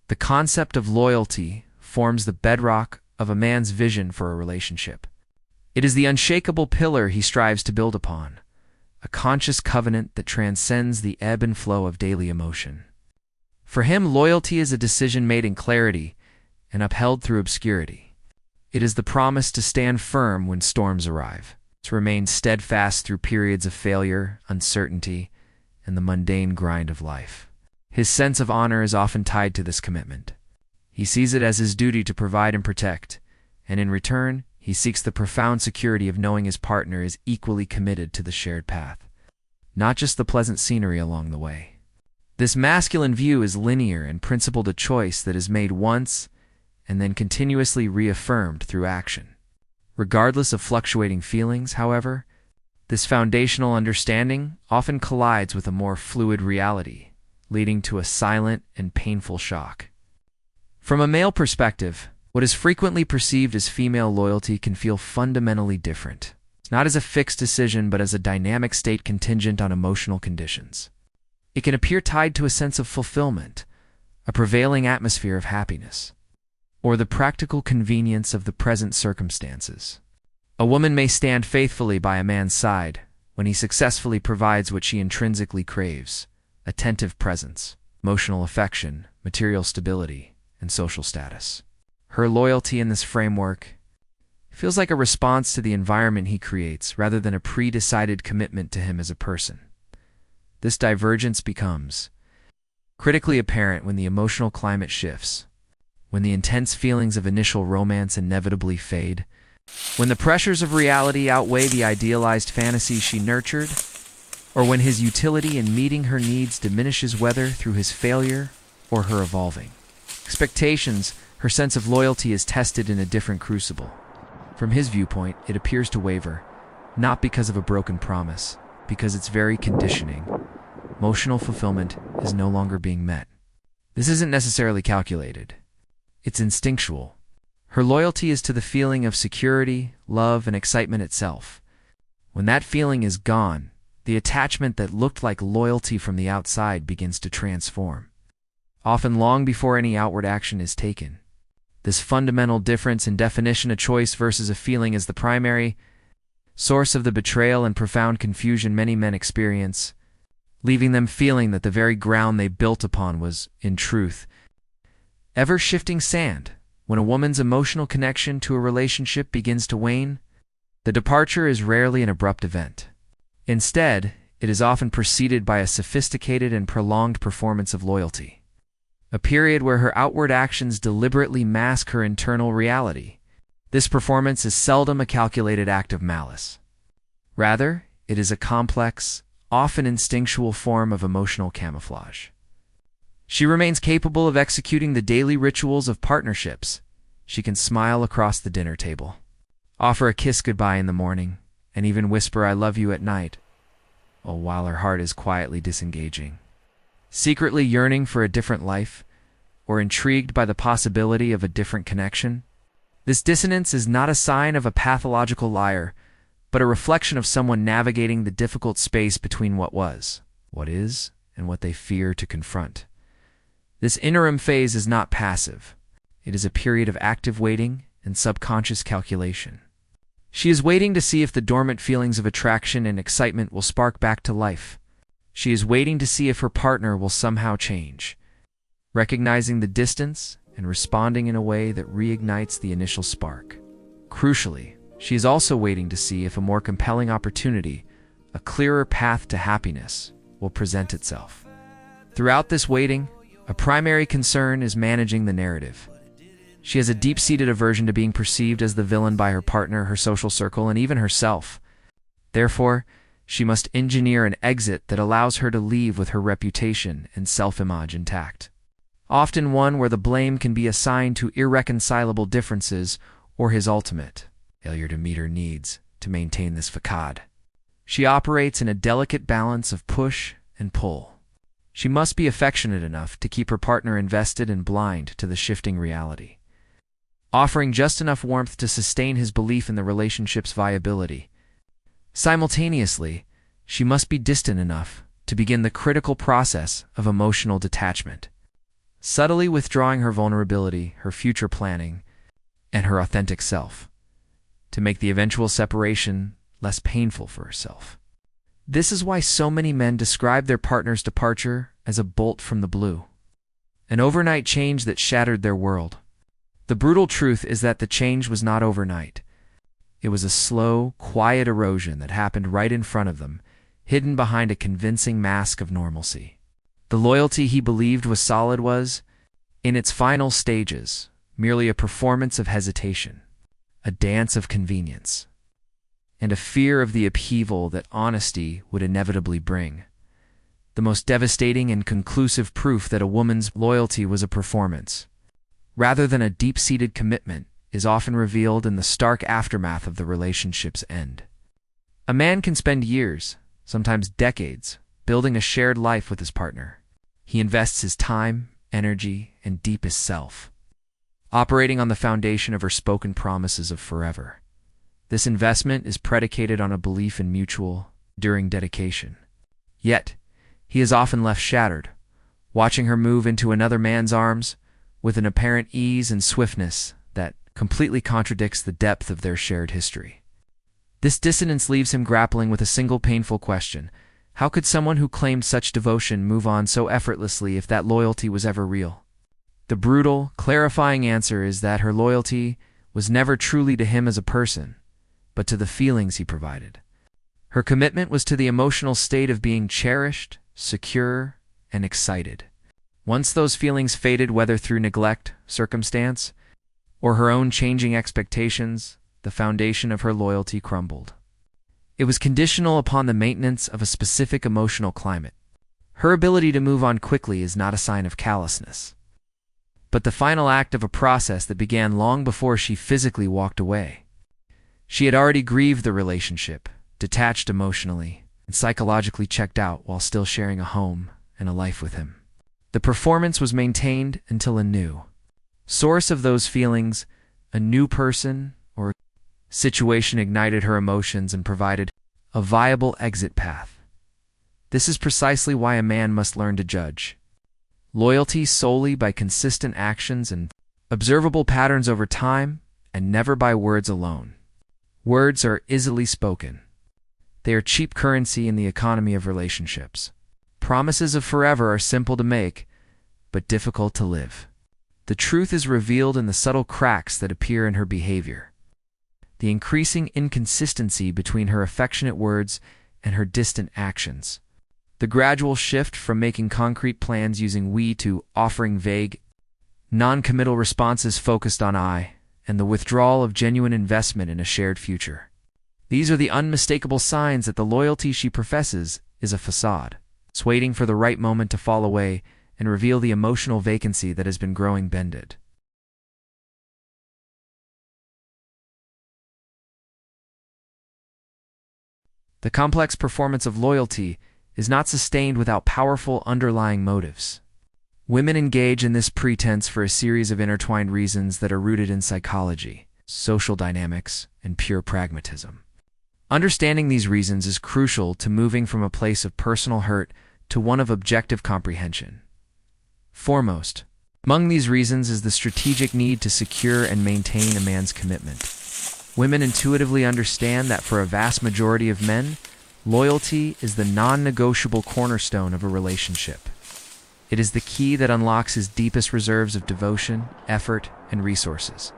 The concept of loyalty forms the bedrock of a man's vision for a relationship. It is the unshakable pillar he strives to build upon, a conscious covenant that transcends the ebb and flow of daily emotion. For him, loyalty is a decision made in clarity and upheld through obscurity. It is the promise to stand firm when storms arrive, to remain steadfast through periods of failure, uncertainty, and the mundane grind of life. His sense of honor is often tied to this commitment. He sees it as his duty to provide and protect, and in return, he seeks the profound security of knowing his partner is equally committed to the shared path, not just the pleasant scenery along the way. This masculine view is linear and principled, a choice that is made once and then continuously reaffirmed through action. Regardless of fluctuating feelings, however, this foundational understanding often collides with a more fluid reality, leading to a silent and painful shock. From a male perspective, what is frequently perceived as female loyalty can feel fundamentally different, not as a fixed decision but as a dynamic state contingent on emotional conditions. It can appear tied to a sense of fulfillment, a prevailing atmosphere of happiness, or the practical convenience of the present circumstances. A woman may stand faithfully by a man's side when he successfully provides what she intrinsically craves: attentive presence, emotional affection, material stability, and social status. Her loyalty in this framework feels like a response to the environment he creates rather than a pre-decided commitment to him as a person. This divergence becomes critically apparent when the emotional climate shifts, when the intense feelings of initial romance inevitably fade, when the pressures of reality outweigh the idealized fantasies she nurtured, or when his utility in meeting her needs diminishes whether through his failure or her evolving expectations. Her sense of loyalty is tested in a different crucible. From his viewpoint, it appears to waver, not because of a broken promise, because its very conditioning, emotional fulfillment, is no longer being met. This isn't necessarily calculated. It's instinctual. Her loyalty is to the feeling of security, love, and excitement itself. When that feeling is gone, the attachment that looked like loyalty from the outside begins to transform, often long before any outward action is taken. This fundamental difference in definition, a choice versus a feeling, is the primary source of the betrayal and profound confusion many men experience, leaving them feeling that the very ground they built upon was, in truth, ever-shifting sand. When a woman's emotional connection to a relationship begins to wane, the departure is rarely an abrupt event. Instead, it is often preceded by a sophisticated and prolonged performance of loyalty, a period where her outward actions deliberately mask her internal reality. This performance is seldom a calculated act of malice. Rather, it is a complex, often instinctual form of emotional camouflage. She remains capable of executing the daily rituals of partnerships. She can smile across the dinner table, offer a kiss goodbye in the morning, and even whisper "I love you" at night, while her heart is quietly disengaging, secretly yearning for a different life, or intrigued by the possibility of a different connection. This dissonance is not a sign of a pathological liar, but a reflection of someone navigating the difficult space between what was, what is, and what they fear to confront. This interim phase is not passive. It is a period of active waiting and subconscious calculation. She is waiting to see if the dormant feelings of attraction and excitement will spark back to life. She is waiting to see if her partner will somehow change, recognizing the distance and responding in a way that reignites the initial spark. Crucially, she is also waiting to see if a more compelling opportunity, a clearer path to happiness, will present itself. Throughout this waiting, a primary concern is managing the narrative. She has a deep-seated aversion to being perceived as the villain by her partner, her social circle, and even herself. Therefore, she must engineer an exit that allows her to leave with her reputation and self-image intact, often one where the blame can be assigned to irreconcilable differences or his ultimate failure to meet her needs to maintain this facade. She operates in a delicate balance of push and pull. She must be affectionate enough to keep her partner invested and blind to the shifting reality, offering just enough warmth to sustain his belief in the relationship's viability. Simultaneously, she must be distant enough to begin the critical process of emotional detachment, subtly withdrawing her vulnerability, her future planning, and her authentic self, to make the eventual separation less painful for herself. This is why so many men describe their partner's departure as a bolt from the blue, an overnight change that shattered their world. The brutal truth is that the change was not overnight. It was a slow, quiet erosion that happened right in front of them, hidden behind a convincing mask of normalcy. The loyalty he believed was solid was, in its final stages, merely a performance of hesitation, a dance of convenience, and a fear of the upheaval that honesty would inevitably bring. The most devastating and conclusive proof that a woman's loyalty was a performance, rather than a deep-seated commitment, is often revealed in the stark aftermath of the relationship's end. A man can spend years, sometimes decades, building a shared life with his partner. He invests his time, energy, and deepest self, operating on the foundation of her spoken promises of forever. This investment is predicated on a belief in mutual, enduring dedication. Yet, he is often left shattered, watching her move into another man's arms with an apparent ease and swiftness that completely contradicts the depth of their shared history. This dissonance leaves him grappling with a single painful question: how could someone who claimed such devotion move on so effortlessly if that loyalty was ever real? The brutal, clarifying answer is that her loyalty was never truly to him as a person, but to the feelings he provided. Her commitment was to the emotional state of being cherished, secure, and excited. Once those feelings faded, whether through neglect, circumstance, or her own changing expectations, the foundation of her loyalty crumbled. It was conditional upon the maintenance of a specific emotional climate. Her ability to move on quickly is not a sign of callousness, but the final act of a process that began long before she physically walked away. She had already grieved the relationship, detached emotionally, and psychologically checked out while still sharing a home and a life with him. The performance was maintained until a new source of those feelings, a new person or situation, ignited her emotions and provided a viable exit path. This is precisely why a man must learn to judge loyalty solely by consistent actions and observable patterns over time, and never by words alone. Words are easily spoken. They are cheap currency in the economy of relationships. Promises of forever are simple to make, but difficult to live. The truth is revealed in the subtle cracks that appear in her behavior, the increasing inconsistency between her affectionate words and her distant actions, the gradual shift from making concrete plans using we to offering vague, non-committal responses focused on I, and the withdrawal of genuine investment in a shared future. These are the unmistakable signs that the loyalty she professes is a facade. It's waiting for the right moment to fall away and reveal the emotional vacancy that has been growing bended. The complex performance of loyalty is not sustained without powerful underlying motives. Women engage in this pretense for a series of intertwined reasons that are rooted in psychology, social dynamics, and pure pragmatism. Understanding these reasons is crucial to moving from a place of personal hurt to one of objective comprehension. Foremost among these reasons is the strategic need to secure and maintain a man's commitment. Women intuitively understand that for a vast majority of men, loyalty is the non-negotiable cornerstone of a relationship. It is the key that unlocks his deepest reserves of devotion, effort, and resources.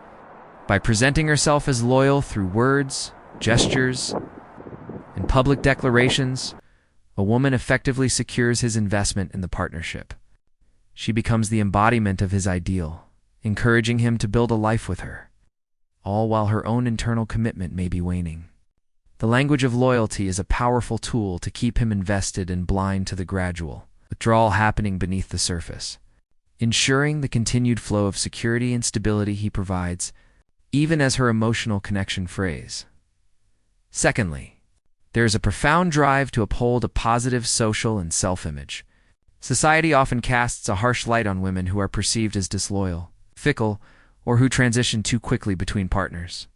By presenting herself as loyal through words, gestures, and public declarations, a woman effectively secures his investment in the partnership. She becomes the embodiment of his ideal, encouraging him to build a life with her, all while her own internal commitment may be waning. The language of loyalty is a powerful tool to keep him invested and blind to the gradual withdrawal happening beneath the surface, ensuring the continued flow of security and stability he provides, even as her emotional connection frays. Secondly, there is a profound drive to uphold a positive social and self-image. Society often casts a harsh light on women who are perceived as disloyal, fickle, or who transition too quickly between partners.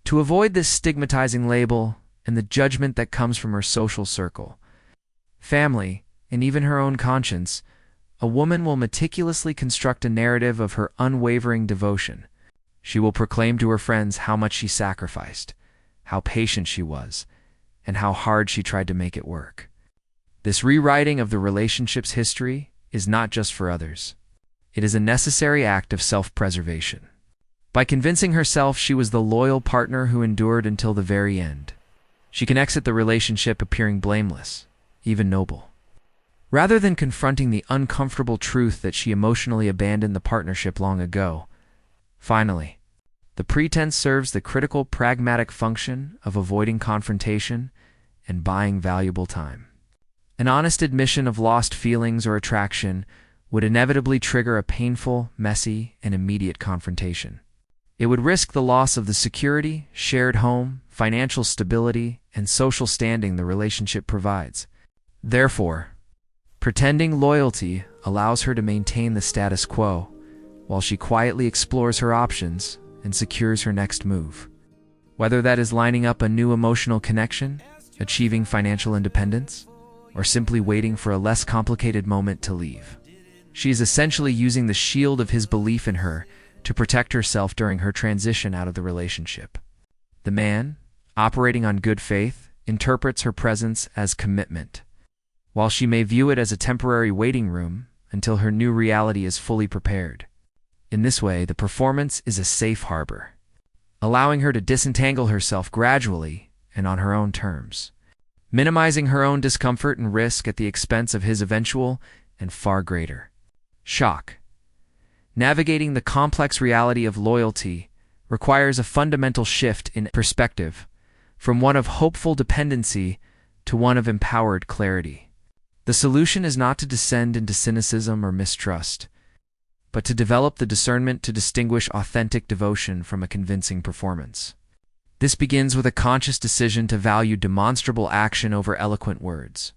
To avoid this stigmatizing label and the judgment that comes from her social circle, family, and even her own conscience, a woman will meticulously construct a narrative of her unwavering devotion. She will proclaim to her friends how much she sacrificed, how patient she was, and how hard she tried to make it work. This rewriting of the relationship's history is not just for others. It is a necessary act of self-preservation. By convincing herself she was the loyal partner who endured until the very end, she can exit the relationship appearing blameless, even noble. Rather than confronting the uncomfortable truth that she emotionally abandoned the partnership long ago, finally, the pretense serves the critical pragmatic function of avoiding confrontation and buying valuable time. An honest admission of lost feelings or attraction would inevitably trigger a painful, messy, and immediate confrontation. It would risk the loss of the security, shared home, financial stability, and social standing the relationship provides. Therefore, pretending loyalty allows her to maintain the status quo while she quietly explores her options and secures her next move. Whether that is lining up a new emotional connection, achieving financial independence, or simply waiting for a less complicated moment to leave. She is essentially using the shield of his belief in her to protect herself during her transition out of the relationship. The man, operating on good faith, interprets her presence as commitment, while she may view it as a temporary waiting room until her new reality is fully prepared. In this way, the performance is a safe harbor, allowing her to disentangle herself gradually and on her own terms, minimizing her own discomfort and risk at the expense of his eventual and far greater shock. Navigating the complex reality of loyalty requires a fundamental shift in perspective, from one of hopeful dependency to one of empowered clarity. The solution is not to descend into cynicism or mistrust, but to develop the discernment to distinguish authentic devotion from a convincing performance. This begins with a conscious decision to value demonstrable action over eloquent words.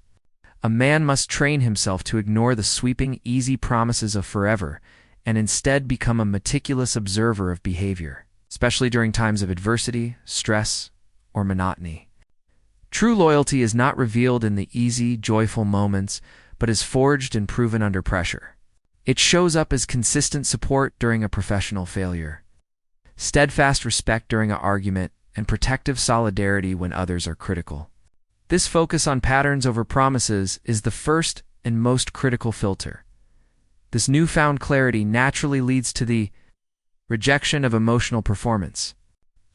A man must train himself to ignore the sweeping, easy promises of forever and instead become a meticulous observer of behavior, especially during times of adversity, stress, or monotony. True loyalty is not revealed in the easy, joyful moments, but is forged and proven under pressure. It shows up as consistent support during a professional failure, steadfast respect during an argument, and protective solidarity when others are critical. This focus on patterns over promises is the first and most critical filter. This newfound clarity naturally leads to the rejection of emotional performance.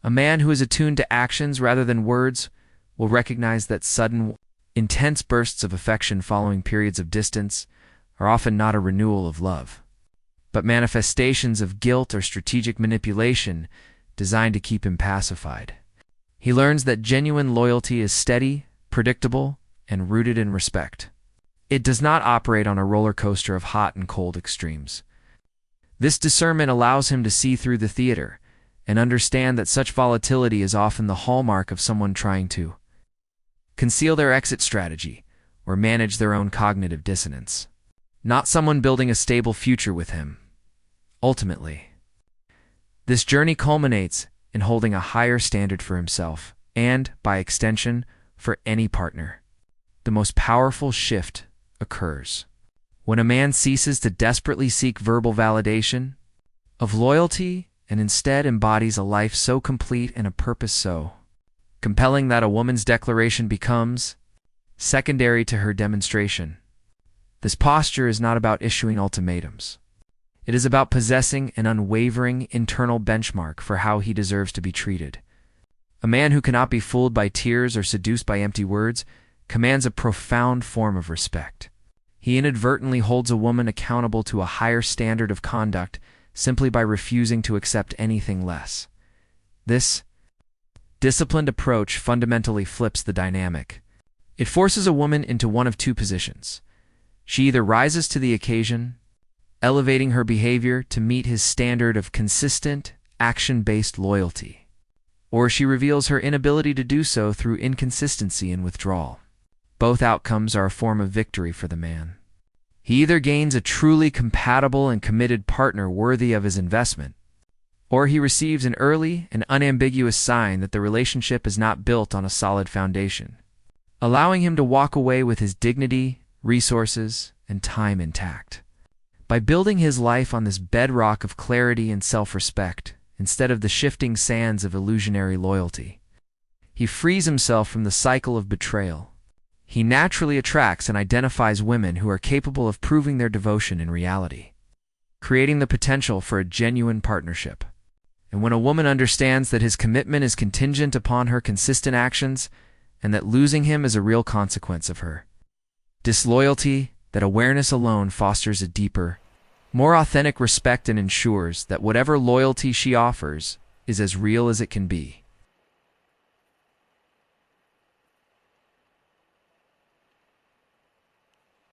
A man who is attuned to actions rather than words will recognize that sudden, intense bursts of affection following periods of distance are often not a renewal of love, but manifestations of guilt or strategic manipulation designed to keep him pacified. He learns that genuine loyalty is steady, predictable, and rooted in respect. It does not operate on a roller coaster of hot and cold extremes. This discernment allows him to see through the theater and understand that such volatility is often the hallmark of someone trying to conceal their exit strategy or manage their own cognitive dissonance, not someone building a stable future with him. Ultimately, this journey culminates in holding a higher standard for himself and, by extension, for any partner. The most powerful shift occurs when a man ceases to desperately seek verbal validation of loyalty and instead embodies a life so complete and a purpose so compelling that a woman's declaration becomes secondary to her demonstration. This posture is not about issuing ultimatums. It is about possessing an unwavering internal benchmark for how he deserves to be treated. A man who cannot be fooled by tears or seduced by empty words commands a profound form of respect. He inadvertently holds a woman accountable to a higher standard of conduct simply by refusing to accept anything less. This disciplined approach fundamentally flips the dynamic. It forces a woman into one of two positions. She either rises to the occasion, elevating her behavior to meet his standard of consistent, action-based loyalty, or she reveals her inability to do so through inconsistency and withdrawal. Both outcomes are a form of victory for the man. He either gains a truly compatible and committed partner worthy of his investment, or he receives an early and unambiguous sign that the relationship is not built on a solid foundation, allowing him to walk away with his dignity, resources, and time intact. By building his life on this bedrock of clarity and self-respect, instead of the shifting sands of illusionary loyalty, he frees himself from the cycle of betrayal. He naturally attracts and identifies women who are capable of proving their devotion in reality, creating the potential for a genuine partnership. And when a woman understands that his commitment is contingent upon her consistent actions, and that losing him is a real consequence of her disloyalty, that awareness alone fosters a deeper, more authentic respect and ensures that whatever loyalty she offers is as real as it can be.